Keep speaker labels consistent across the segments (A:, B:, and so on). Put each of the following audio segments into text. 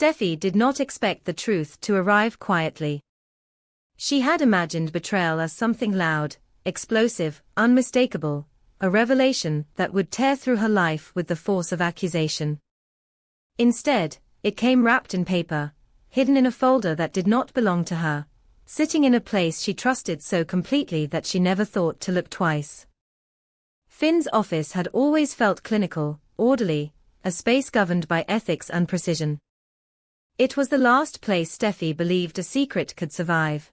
A: Steffi did not expect the truth to arrive quietly. She had imagined betrayal as something loud, explosive, unmistakable, a revelation that would tear through her life with the force of accusation. Instead, it came wrapped in paper, hidden in a folder that did not belong to her, sitting in a place she trusted so completely that she never thought to look twice. Finn's office had always felt clinical, orderly, a space governed by ethics and precision. It was the last place Steffi believed a secret could survive.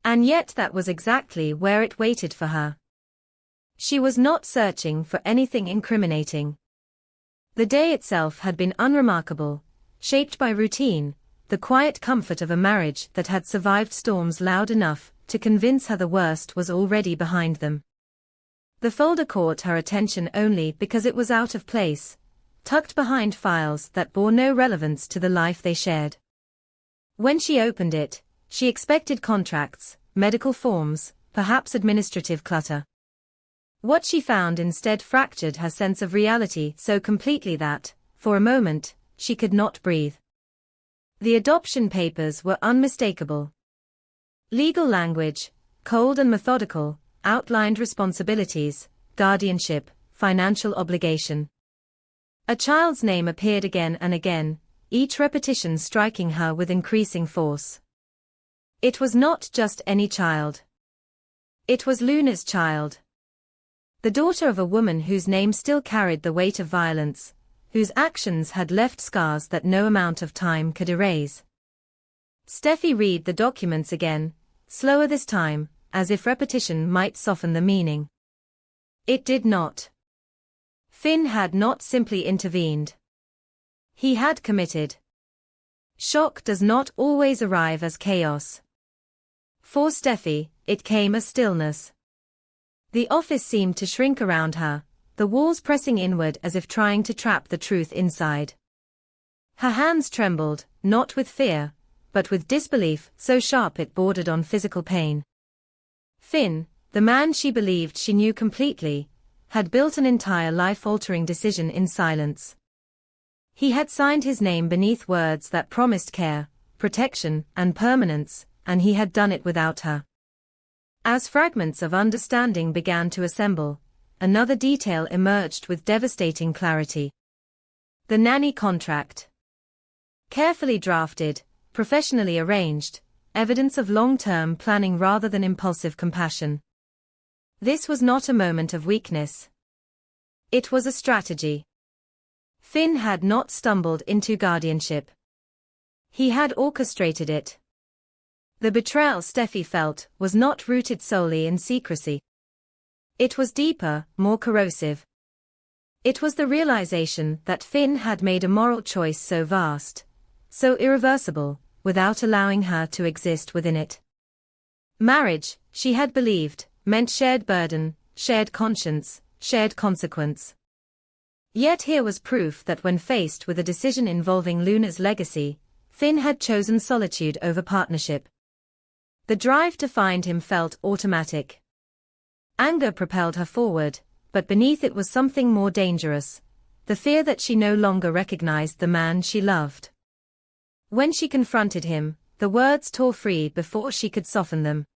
A: And yet that was exactly where it waited for her. She was not searching for anything incriminating. The day itself had been unremarkable, shaped by routine, the quiet comfort of a marriage that had survived storms loud enough to convince her the worst was already behind them. The folder caught her attention only because it was out of place, tucked behind files that bore no relevance to the life they shared. When she opened it, she expected contracts, medical forms, perhaps administrative clutter. What she found instead fractured her sense of reality so completely that, for a moment, she could not breathe. The adoption papers were unmistakable. Legal language, cold and methodical, outlined responsibilities, guardianship, financial obligation. A child's name appeared again and again, each repetition striking her with increasing force. It was not just any child. It was Luna's child. The daughter of a woman whose name still carried the weight of violence, whose actions had left scars that no amount of time could erase. Steffi read the documents again, slower this time, as if repetition might soften the meaning. It did not. Finn had not simply intervened. He had committed. Shock does not always arrive as chaos. For Steffi, it came as stillness. The office seemed to shrink around her, the walls pressing inward as if trying to trap the truth inside. Her hands trembled, not with fear, but with disbelief so sharp it bordered on physical pain. Finn, the man she believed she knew completely, had built an entire life-altering decision in silence. He had signed his name beneath words that promised care, protection, and permanence, and he had done it without her. As fragments of understanding began to assemble, another detail emerged with devastating clarity. The nanny contract. Carefully drafted, professionally arranged, evidence of long-term planning rather than impulsive compassion. This was not a moment of weakness. It was a strategy. Finn had not stumbled into guardianship. He had orchestrated it. The betrayal Steffi felt was not rooted solely in secrecy. It was deeper, more corrosive. It was the realization that Finn had made a moral choice so vast, so irreversible, without allowing her to exist within it. Marriage, she had believed, meant shared burden, shared conscience, shared consequence. Yet here was proof that when faced with a decision involving Luna's legacy, Finn had chosen solitude over partnership. The drive to find him felt automatic. Anger propelled her forward, but beneath it was something more dangerous, the fear that she no longer recognized the man she loved. When she confronted him, the words tore free before she could soften them.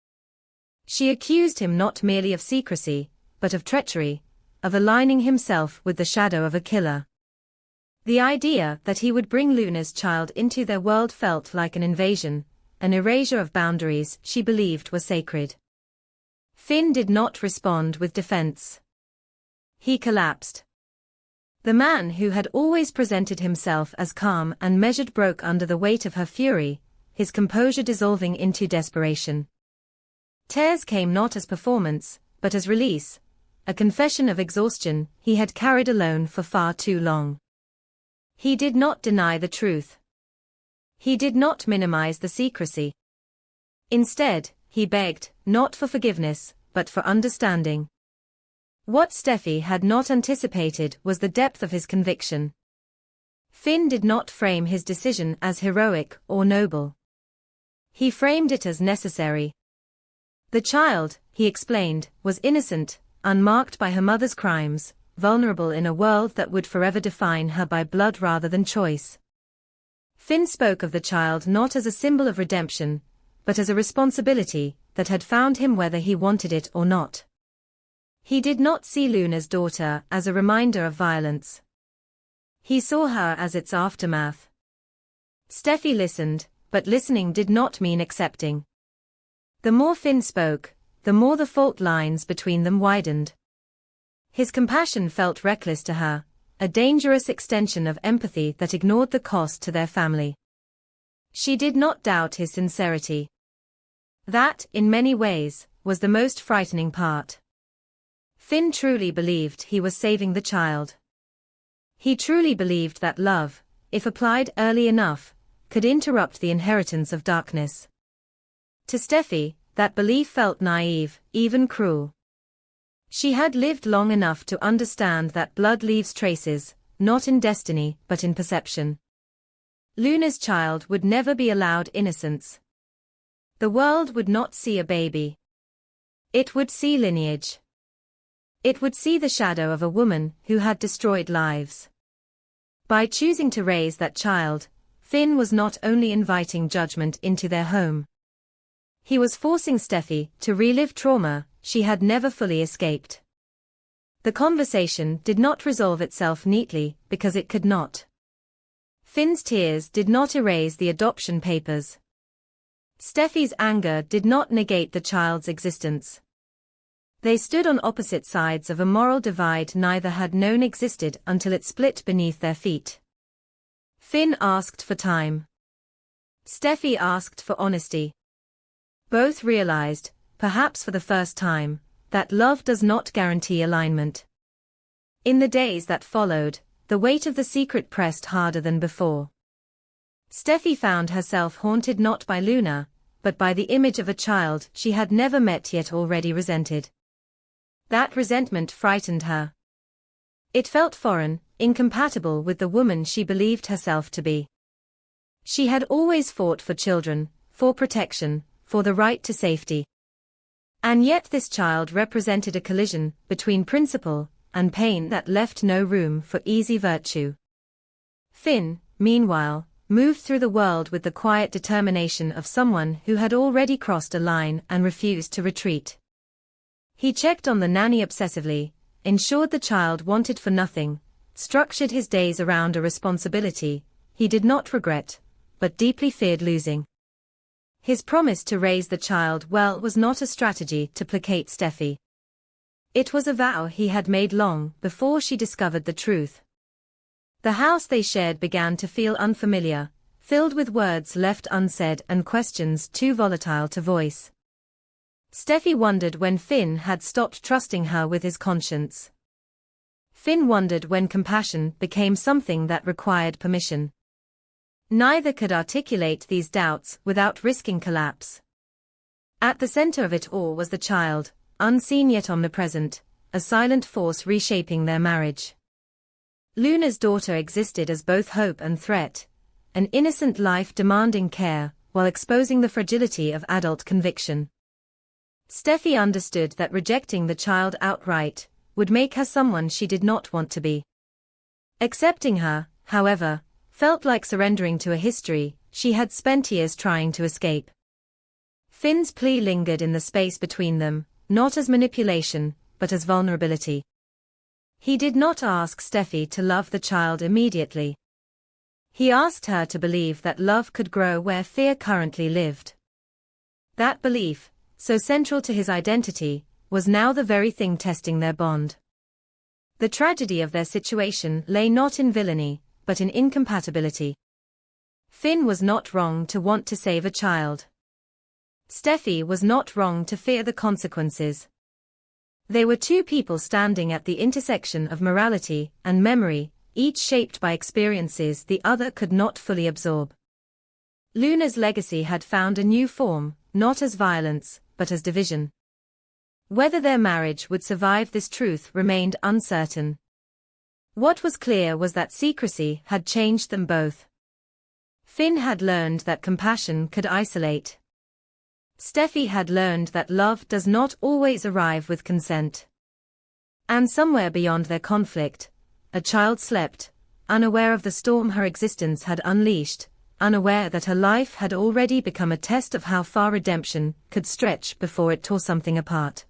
A: She accused him not merely of secrecy, but of treachery, of aligning himself with the shadow of a killer. The idea that he would bring Luna's child into their world felt like an invasion, an erasure of boundaries she believed were sacred. Finn did not respond with defense. He collapsed. The man who had always presented himself as calm and measured broke under the weight of her fury, his composure dissolving into desperation. Tears came not as performance, but as release, a confession of exhaustion he had carried alone for far too long. He did not deny the truth. He did not minimize the secrecy. Instead, he begged, not for forgiveness, but for understanding. What Steffi had not anticipated was the depth of his conviction. Finn did not frame his decision as heroic or noble. He framed it as necessary. The child, he explained, was innocent, unmarked by her mother's crimes, vulnerable in a world that would forever define her by blood rather than choice. Finn spoke of the child not as a symbol of redemption, but as a responsibility that had found him whether he wanted it or not. He did not see Luna's daughter as a reminder of violence. He saw her as its aftermath. Steffy listened, but listening did not mean accepting. The more Finn spoke, the more the fault lines between them widened. His compassion felt reckless to her, a dangerous extension of empathy that ignored the cost to their family. She did not doubt his sincerity. That, in many ways, was the most frightening part. Finn truly believed he was saving the child. He truly believed that love, if applied early enough, could interrupt the inheritance of darkness. To Steffy, that belief felt naive, even cruel. She had lived long enough to understand that blood leaves traces, not in destiny, but in perception. Luna's child would never be allowed innocence. The world would not see a baby. It would see lineage. It would see the shadow of a woman who had destroyed lives. By choosing to raise that child, Finn was not only inviting judgment into their home. He was forcing Steffy to relive trauma she had never fully escaped. The conversation did not resolve itself neatly because it could not. Finn's tears did not erase the adoption papers. Steffy's anger did not negate the child's existence. They stood on opposite sides of a moral divide neither had known existed until it split beneath their feet. Finn asked for time. Steffy asked for honesty. Both realized, perhaps for the first time, that love does not guarantee alignment. In the days that followed, the weight of the secret pressed harder than before. Steffy found herself haunted not by Luna, but by the image of a child she had never met yet already resented. That resentment frightened her. It felt foreign, incompatible with the woman she believed herself to be. She had always fought for children, for protection, for the right to safety. And yet this child represented a collision between principle and pain that left no room for easy virtue. Finn, meanwhile, moved through the world with the quiet determination of someone who had already crossed a line and refused to retreat. He checked on the nanny obsessively, ensured the child wanted for nothing, structured his days around a responsibility he did not regret, but deeply feared losing. His promise to raise the child well was not a strategy to placate Steffy. It was a vow he had made long before she discovered the truth. The house they shared began to feel unfamiliar, filled with words left unsaid and questions too volatile to voice. Steffy wondered when Finn had stopped trusting her with his conscience. Finn wondered when compassion became something that required permission. Neither could articulate these doubts without risking collapse. At the center of it all was the child, unseen yet omnipresent, a silent force reshaping their marriage. Luna's daughter existed as both hope and threat, an innocent life demanding care, while exposing the fragility of adult conviction. Steffy understood that rejecting the child outright would make her someone she did not want to be. Accepting her, however, felt like surrendering to a history she had spent years trying to escape. Finn's plea lingered in the space between them, not as manipulation, but as vulnerability. He did not ask Steffy to love the child immediately. He asked her to believe that love could grow where fear currently lived. That belief, so central to his identity, was now the very thing testing their bond. The tragedy of their situation lay not in villainy, but in incompatibility. Finn was not wrong to want to save a child. Steffy was not wrong to fear the consequences. They were two people standing at the intersection of morality and memory, each shaped by experiences the other could not fully absorb. Luna's legacy had found a new form, not as violence, but as division. Whether their marriage would survive this truth remained uncertain. What was clear was that secrecy had changed them both. Finn had learned that compassion could isolate. Steffy had learned that love does not always arrive with consent. And somewhere beyond their conflict, a child slept, unaware of the storm her existence had unleashed, unaware that her life had already become a test of how far redemption could stretch before it tore something apart.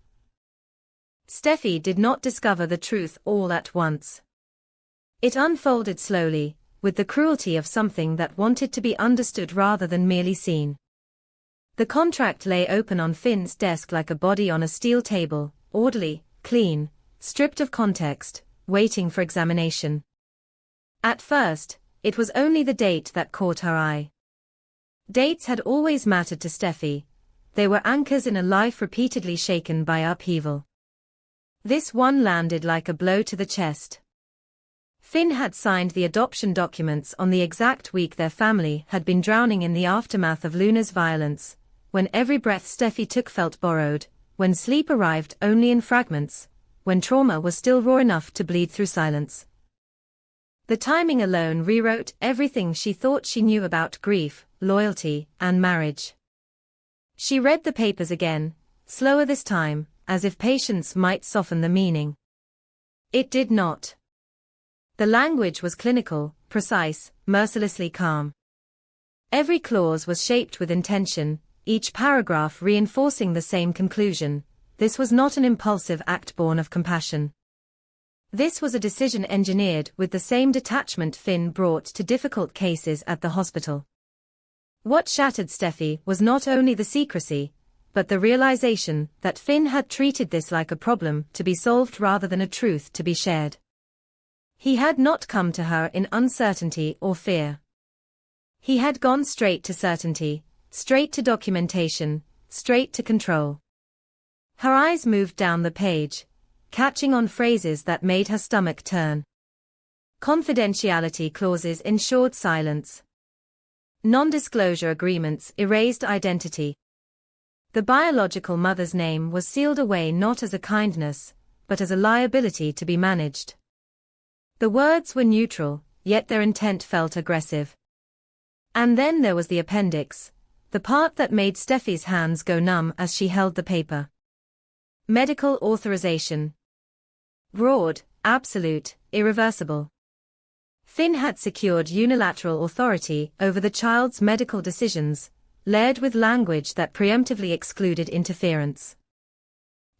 A: Steffy did not discover the truth all at once. It unfolded slowly, with the cruelty of something that wanted to be understood rather than merely seen. The contract lay open on Finn's desk like a body on a steel table, orderly, clean, stripped of context, waiting for examination. At first, it was only the date that caught her eye. Dates had always mattered to Steffy. They were anchors in a life repeatedly shaken by upheaval. This one landed like a blow to the chest. Finn had signed the adoption documents on the exact week their family had been drowning in the aftermath of Luna's violence, when every breath Steffy took felt borrowed, when sleep arrived only in fragments, when trauma was still raw enough to bleed through silence. The timing alone rewrote everything she thought she knew about grief, loyalty, and marriage. She read the papers again, slower this time, as if patience might soften the meaning. It did not. The language was clinical, precise, mercilessly calm. Every clause was shaped with intention, each paragraph reinforcing the same conclusion: this was not an impulsive act born of compassion. This was a decision engineered with the same detachment Finn brought to difficult cases at the hospital. What shattered Steffy was not only the secrecy, but the realization that Finn had treated this like a problem to be solved rather than a truth to be shared. He had not come to her in uncertainty or fear. He had gone straight to certainty, straight to documentation, straight to control. Her eyes moved down the page, catching on phrases that made her stomach turn. Confidentiality clauses ensured silence. Non-disclosure agreements erased identity. The biological mother's name was sealed away not as a kindness, but as a liability to be managed. The words were neutral, yet their intent felt aggressive. And then there was the appendix, the part that made Steffy's hands go numb as she held the paper. Medical authorization. Broad, absolute, irreversible. Finn had secured unilateral authority over the child's medical decisions, layered with language that preemptively excluded interference.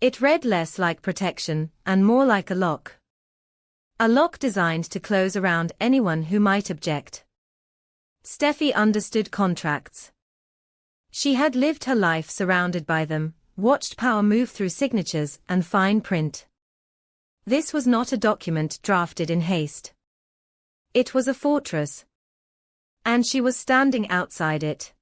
A: It read less like protection and more like a lock. A lock designed to close around anyone who might object. Steffy understood contracts. She had lived her life surrounded by them, watched power move through signatures and fine print. This was not a document drafted in haste. It was a fortress. And she was standing outside it.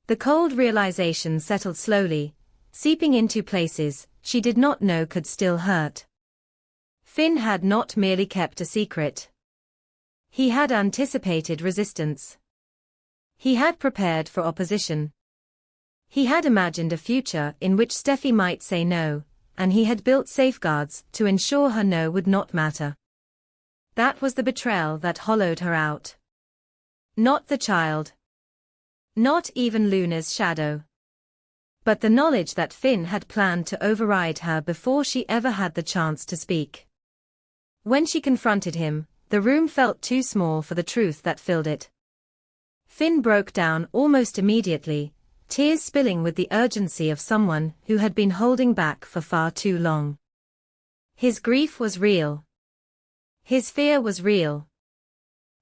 A: The cold realization settled slowly, seeping into places she did not know could still hurt. Finn had not merely kept a secret. He had anticipated resistance. He had prepared for opposition. He had imagined a future in which Steffy might say no, and he had built safeguards to ensure her no would not matter. That was the betrayal that hollowed her out. Not the child. Not even Luna's shadow. But the knowledge that Finn had planned to override her before she ever had the chance to speak. When she confronted him, the room felt too small for the truth that filled it. Finn broke down almost immediately, tears spilling with the urgency of someone who had been holding back for far too long. His grief was real. His fear was real.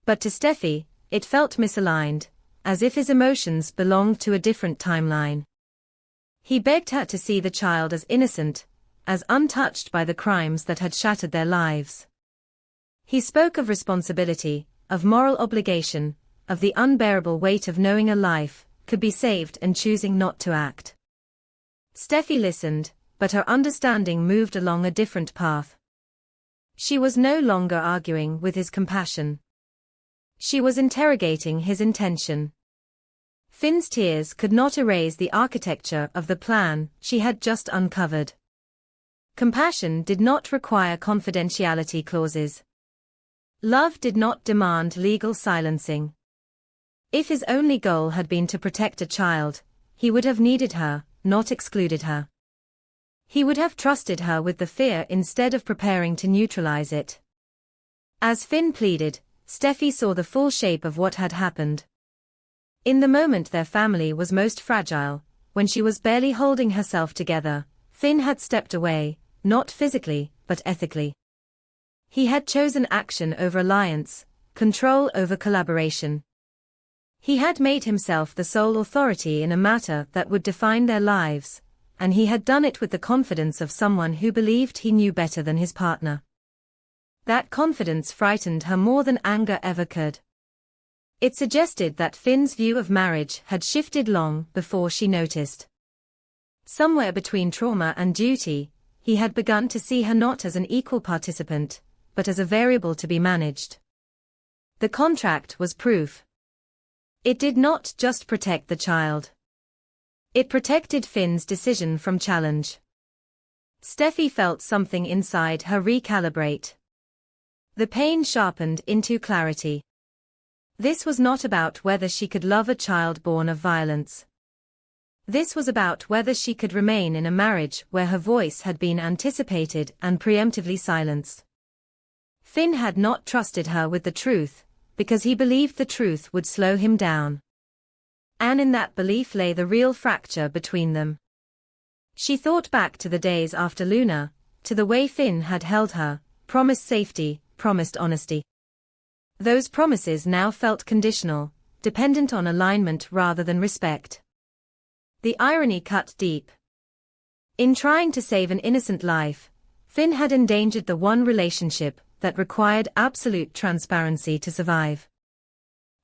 A: But to Steffy, it felt misaligned, as if his emotions belonged to a different timeline. He begged her to see the child as innocent, as untouched by the crimes that had shattered their lives. He spoke of responsibility, of moral obligation, of the unbearable weight of knowing a life could be saved and choosing not to act. Steffy listened, but her understanding moved along a different path. She was no longer arguing with his compassion. She was interrogating his intention. Finn's tears could not erase the architecture of the plan she had just uncovered. Compassion did not require confidentiality clauses. Love did not demand legal silencing. If his only goal had been to protect a child, he would have needed her, not excluded her. He would have trusted her with the fear instead of preparing to neutralize it. As Finn pleaded, Steffy saw the full shape of what had happened. In the moment their family was most fragile, when she was barely holding herself together, Finn had stepped away, not physically, but ethically. He had chosen action over alliance, control over collaboration. He had made himself the sole authority in a matter that would define their lives, and he had done it with the confidence of someone who believed he knew better than his partner. That confidence frightened her more than anger ever could. It suggested that Finn's view of marriage had shifted long before she noticed. Somewhere between trauma and duty, he had begun to see her not as an equal participant, but as a variable to be managed. The contract was proof. It did not just protect the child. It protected Finn's decision from challenge. Steffy felt something inside her recalibrate. The pain sharpened into clarity. This was not about whether she could love a child born of violence. This was about whether she could remain in a marriage where her voice had been anticipated and preemptively silenced. Finn had not trusted her with the truth, because he believed the truth would slow him down. And in that belief lay the real fracture between them. She thought back to the days after Luna, to the way Finn had held her, promised safety, promised honesty. Those promises now felt conditional, dependent on alignment rather than respect. The irony cut deep. In trying to save an innocent life, Finn had endangered the one relationship that required absolute transparency to survive.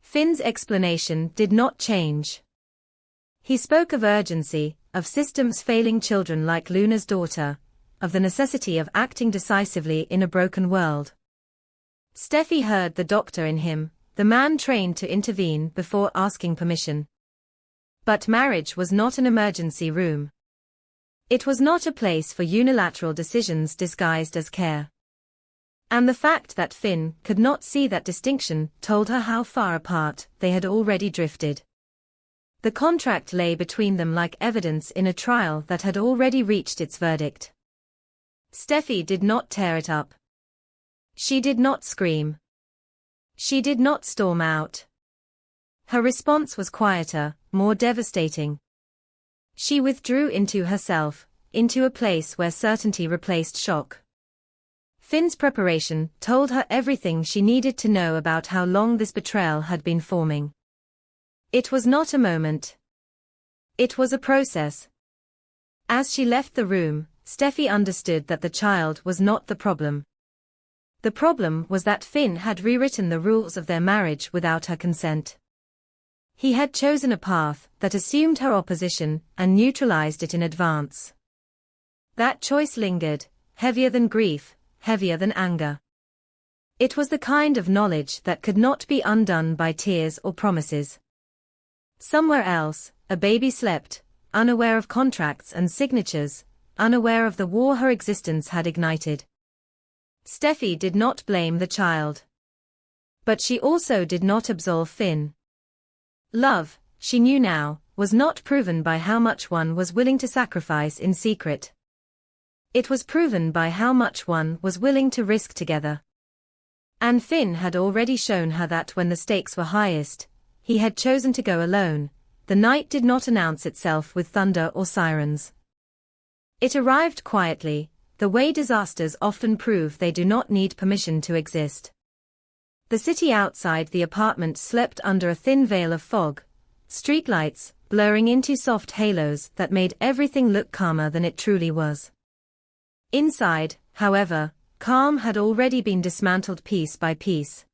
A: Finn's explanation did not change. He spoke of urgency, of systems failing children like Luna's daughter, of the necessity of acting decisively in a broken world. Steffy heard the doctor in him, the man trained to intervene before asking permission. But marriage was not an emergency room. It was not a place for unilateral decisions disguised as care. And the fact that Finn could not see that distinction told her how far apart they had already drifted. The contract lay between them like evidence in a trial that had already reached its verdict. Steffy did not tear it up. She did not scream. She did not storm out. Her response was quieter, more devastating. She withdrew into herself, into a place where certainty replaced shock. Finn's preparation told her everything she needed to know about how long this betrayal had been forming. It was not a moment. It was a process. As she left the room, Steffy understood that the child was not the problem. The problem was that Finn had rewritten the rules of their marriage without her consent. He had chosen a path that assumed her opposition and neutralized it in advance. That choice lingered, heavier than grief, heavier than anger. It was the kind of knowledge that could not be undone by tears or promises. Somewhere else, a baby slept, unaware of contracts and signatures, unaware of the war her existence had ignited. Steffy did not blame the child. But she also did not absolve Finn. Love, she knew now, was not proven by how much one was willing to sacrifice in secret. It was proven by how much one was willing to risk together. And Finn had already shown her that when the stakes were highest, he had chosen to go alone. The night did not announce itself with thunder or sirens. It arrived quietly, the way disasters often prove they do not need permission to exist. The city outside the apartment slept under a thin veil of fog, streetlights blurring into soft halos that made everything look calmer than it truly was. Inside, however, calm had already been dismantled piece by piece.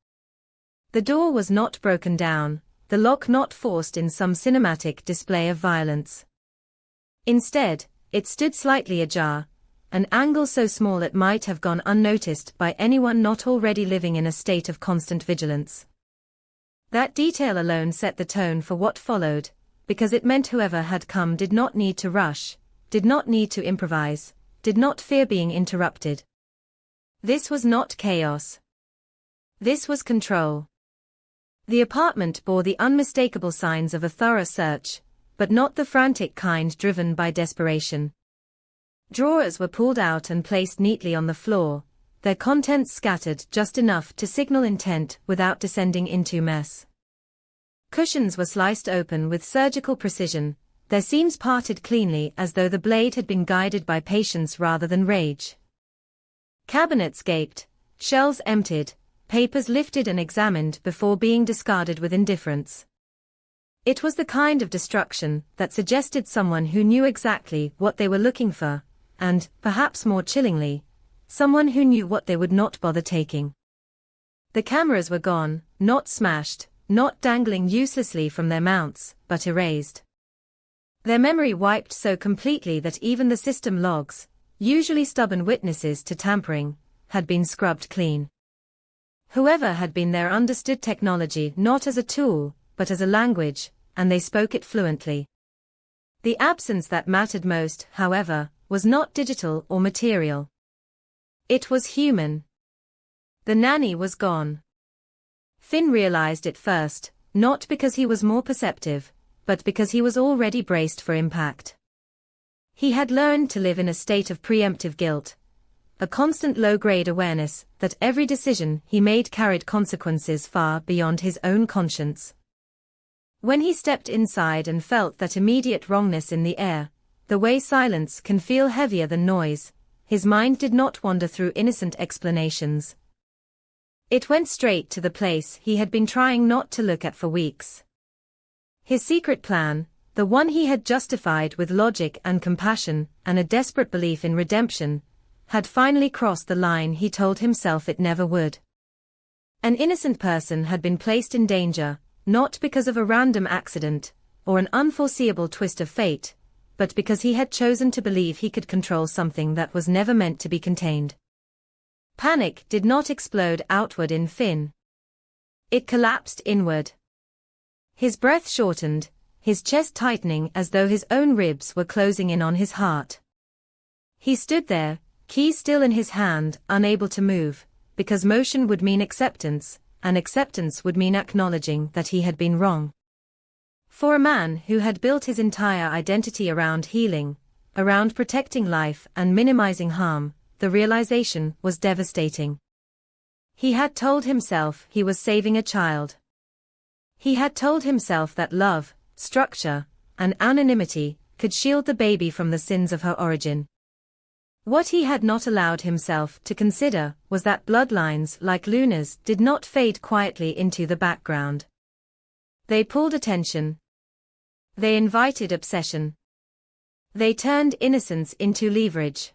A: The door was not broken down, the lock not forced in some cinematic display of violence. Instead, it stood slightly ajar, an angle so small it might have gone unnoticed by anyone not already living in a state of constant vigilance. That detail alone set the tone for what followed, because it meant whoever had come did not need to rush, did not need to improvise, did not fear being interrupted. This was not chaos. This was control. The apartment bore the unmistakable signs of a thorough search, but not the frantic kind driven by desperation. Drawers were pulled out and placed neatly on the floor, their contents scattered just enough to signal intent without descending into mess. Cushions were sliced open with surgical precision, their seams parted cleanly as though the blade had been guided by patience rather than rage. Cabinets gaped, shelves emptied, papers lifted and examined before being discarded with indifference. It was the kind of destruction that suggested someone who knew exactly what they were looking for, and, perhaps more chillingly, someone who knew what they would not bother taking. The cameras were gone, not smashed, not dangling uselessly from their mounts, but erased. Their memory wiped so completely that even the system logs, usually stubborn witnesses to tampering, had been scrubbed clean. Whoever had been there understood technology not as a tool, but as a language, and they spoke it fluently. The absence that mattered most, however, was not digital or material. It was human. The nanny was gone. Finn realized it first, not because he was more perceptive, but because he was already braced for impact. He had learned to live in a state of preemptive guilt, a constant low-grade awareness that every decision he made carried consequences far beyond his own conscience. When he stepped inside and felt that immediate wrongness in the air, the way silence can feel heavier than noise, his mind did not wander through innocent explanations. It went straight to the place he had been trying not to look at for weeks. His secret plan, the one he had justified with logic and compassion and a desperate belief in redemption, had finally crossed the line he told himself it never would. An innocent person had been placed in danger, not because of a random accident, or an unforeseeable twist of fate, but because he had chosen to believe he could control something that was never meant to be contained. Panic did not explode outward in Finn. It collapsed inward. His breath shortened, his chest tightening as though his own ribs were closing in on his heart. He stood there, key still in his hand, unable to move, because motion would mean acceptance, and acceptance would mean acknowledging that he had been wrong. For a man who had built his entire identity around healing, around protecting life and minimizing harm, the realization was devastating. He had told himself he was saving a child. He had told himself that love, structure, and anonymity could shield the baby from the sins of her origin. What he had not allowed himself to consider was that bloodlines like Luna's did not fade quietly into the background. They pulled attention. They invited obsession. They turned innocence into leverage.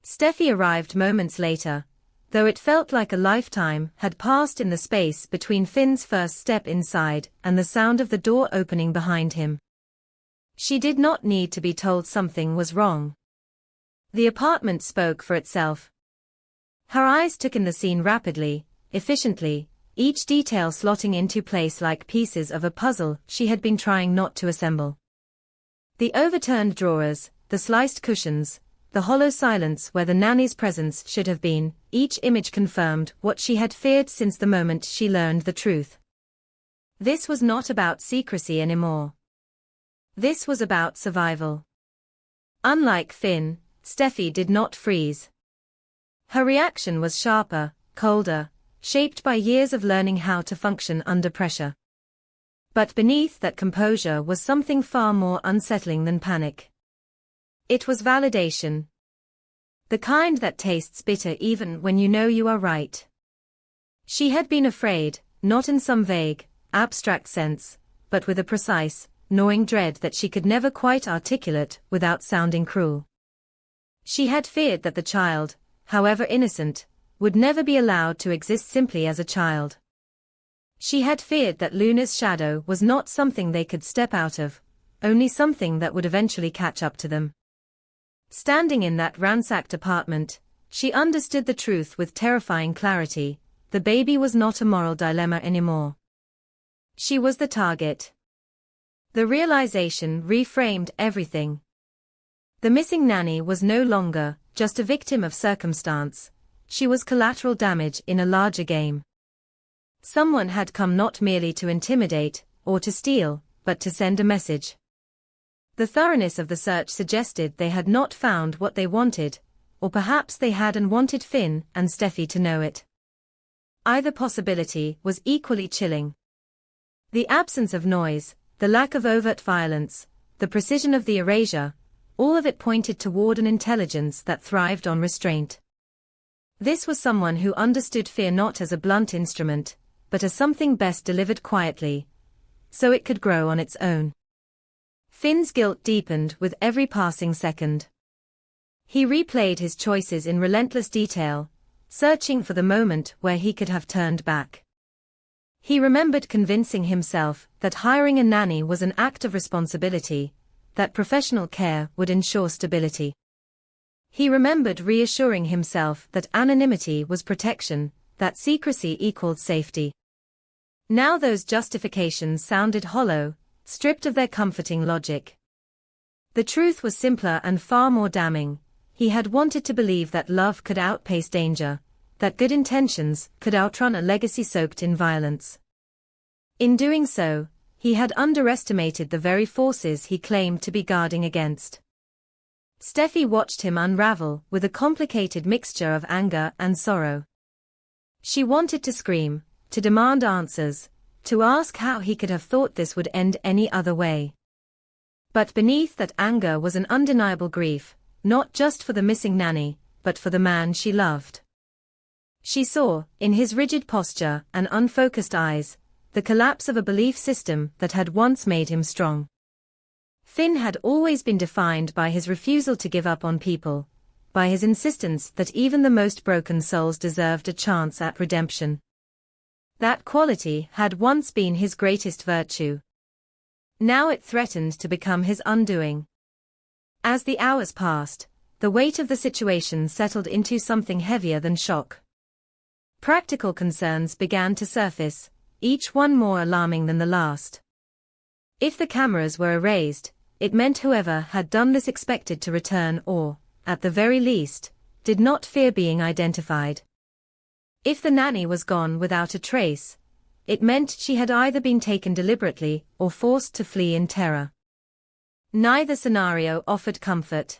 A: Steffy arrived moments later, though it felt like a lifetime had passed in the space between Finn's first step inside and the sound of the door opening behind him. She did not need to be told something was wrong. The apartment spoke for itself. Her eyes took in the scene rapidly, efficiently, each detail slotting into place like pieces of a puzzle she had been trying not to assemble. The overturned drawers, the sliced cushions, the hollow silence where the nanny's presence should have been, each image confirmed what she had feared since the moment she learned the truth. This was not about secrecy anymore. This was about survival. Unlike Finn, Steffy did not freeze. Her reaction was sharper, colder, shaped by years of learning how to function under pressure. But beneath that composure was something far more unsettling than panic. It was validation. The kind that tastes bitter even when you know you are right. She had been afraid, not in some vague, abstract sense, but with a precise, gnawing dread that she could never quite articulate without sounding cruel. She had feared that the child, however innocent, would never be allowed to exist simply as a child. She had feared that Luna's shadow was not something they could step out of, only something that would eventually catch up to them. Standing in that ransacked apartment, she understood the truth with terrifying clarity: the baby was not a moral dilemma anymore. She was the target. The realization reframed everything. The missing nanny was no longer just a victim of circumstance, she was collateral damage in a larger game. Someone had come not merely to intimidate, or to steal, but to send a message. The thoroughness of the search suggested they had not found what they wanted, or perhaps they had and wanted Finn and Steffy to know it. Either possibility was equally chilling. The absence of noise, the lack of overt violence, the precision of the erasure, all of it pointed toward an intelligence that thrived on restraint. This was someone who understood fear not as a blunt instrument, but as something best delivered quietly, so it could grow on its own. Finn's guilt deepened with every passing second. He replayed his choices in relentless detail, searching for the moment where he could have turned back. He remembered convincing himself that hiring a nanny was an act of responsibility, that professional care would ensure stability. He remembered reassuring himself that anonymity was protection, that secrecy equaled safety. Now those justifications sounded hollow, stripped of their comforting logic. The truth was simpler and far more damning. He had wanted to believe that love could outpace danger, that good intentions could outrun a legacy soaked in violence. In doing so, he had underestimated the very forces he claimed to be guarding against. Steffy watched him unravel with a complicated mixture of anger and sorrow. She wanted to scream, to demand answers, to ask how he could have thought this would end any other way. But beneath that anger was an undeniable grief, not just for the missing nanny, but for the man she loved. She saw, in his rigid posture and unfocused eyes, the collapse of a belief system that had once made him strong. Finn had always been defined by his refusal to give up on people, by his insistence that even the most broken souls deserved a chance at redemption. That quality had once been his greatest virtue. Now it threatened to become his undoing. As the hours passed, the weight of the situation settled into something heavier than shock. Practical concerns began to surface, each one more alarming than the last. If the cameras were erased, it meant whoever had done this expected to return or, at the very least, did not fear being identified. If the nanny was gone without a trace, it meant she had either been taken deliberately or forced to flee in terror. Neither scenario offered comfort.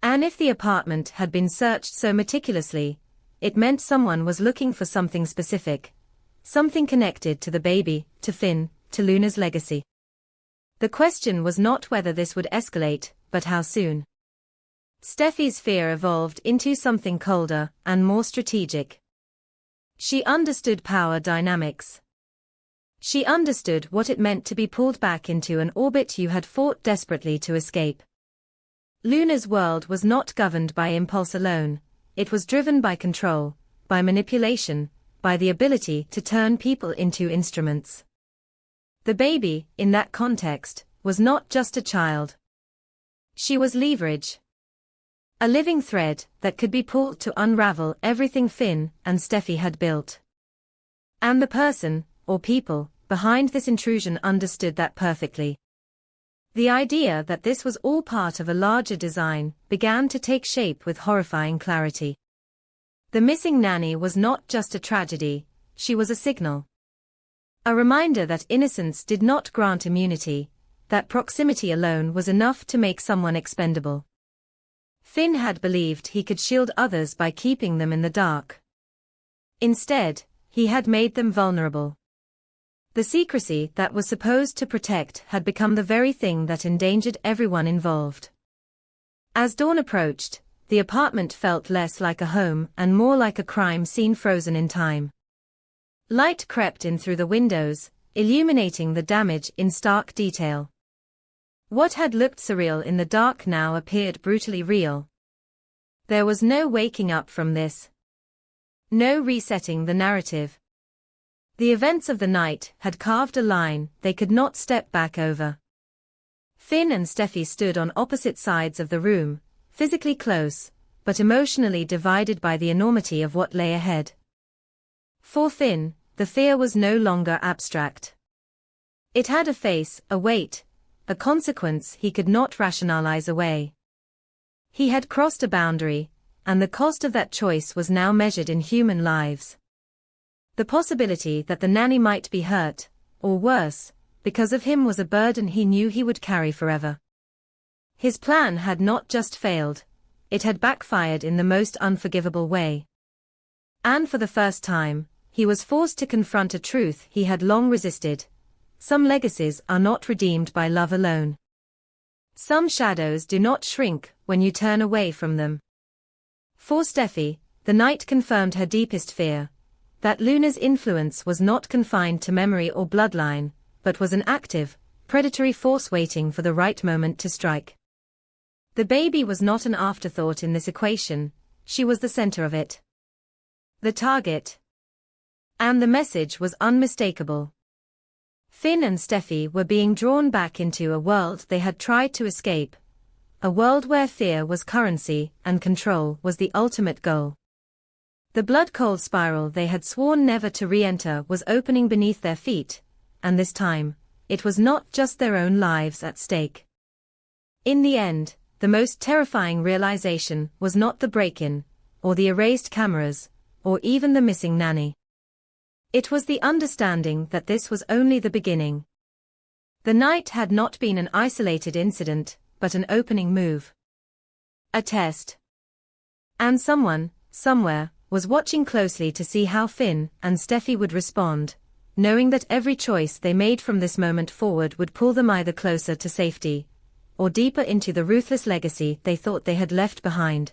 A: And if the apartment had been searched so meticulously, it meant someone was looking for something specific, something connected to the baby, to Finn, to Luna's legacy. The question was not whether this would escalate, but how soon. Steffy's fear evolved into something colder and more strategic. She understood power dynamics. She understood what it meant to be pulled back into an orbit you had fought desperately to escape. Luna's world was not governed by impulse alone, it was driven by control, by manipulation, by the ability to turn people into instruments. The baby, in that context, was not just a child. She was leverage. A living thread that could be pulled to unravel everything Finn and Steffy had built. And the person, or people, behind this intrusion understood that perfectly. The idea that this was all part of a larger design began to take shape with horrifying clarity. The missing nanny was not just a tragedy, she was a signal. A reminder that innocence did not grant immunity, that proximity alone was enough to make someone expendable. Finn had believed he could shield others by keeping them in the dark. Instead, he had made them vulnerable. The secrecy that was supposed to protect had become the very thing that endangered everyone involved. As dawn approached, the apartment felt less like a home and more like a crime scene frozen in time. Light crept in through the windows, illuminating the damage in stark detail. What had looked surreal in the dark now appeared brutally real. There was no waking up from this. No resetting the narrative. The events of the night had carved a line they could not step back over. Finn and Steffy stood on opposite sides of the room, physically close, but emotionally divided by the enormity of what lay ahead. For Finn, the fear was no longer abstract. It had a face, a weight, a consequence he could not rationalize away. He had crossed a boundary, and the cost of that choice was now measured in human lives. The possibility that the nanny might be hurt, or worse, because of him was a burden he knew he would carry forever. His plan had not just failed, it had backfired in the most unforgivable way. And for the first time, he was forced to confront a truth he had long resisted, some legacies are not redeemed by love alone. Some shadows do not shrink when you turn away from them. For Steffy, the night confirmed her deepest fear, that Luna's influence was not confined to memory or bloodline, but was an active, predatory force waiting for the right moment to strike. The baby was not an afterthought in this equation, she was the center of it. The target. And the message was unmistakable. Finn and Steffy were being drawn back into a world they had tried to escape, a world where fear was currency and control was the ultimate goal. The blood-cold spiral they had sworn never to re-enter was opening beneath their feet, and this time, it was not just their own lives at stake. In the end, the most terrifying realization was not the break-in, or the erased cameras, or even the missing nanny. It was the understanding that this was only the beginning. The night had not been an isolated incident, but an opening move. A test. And someone, somewhere, was watching closely to see how Finn and Steffy would respond, knowing that every choice they made from this moment forward would pull them either closer to safety, or deeper into the ruthless legacy they thought they had left behind.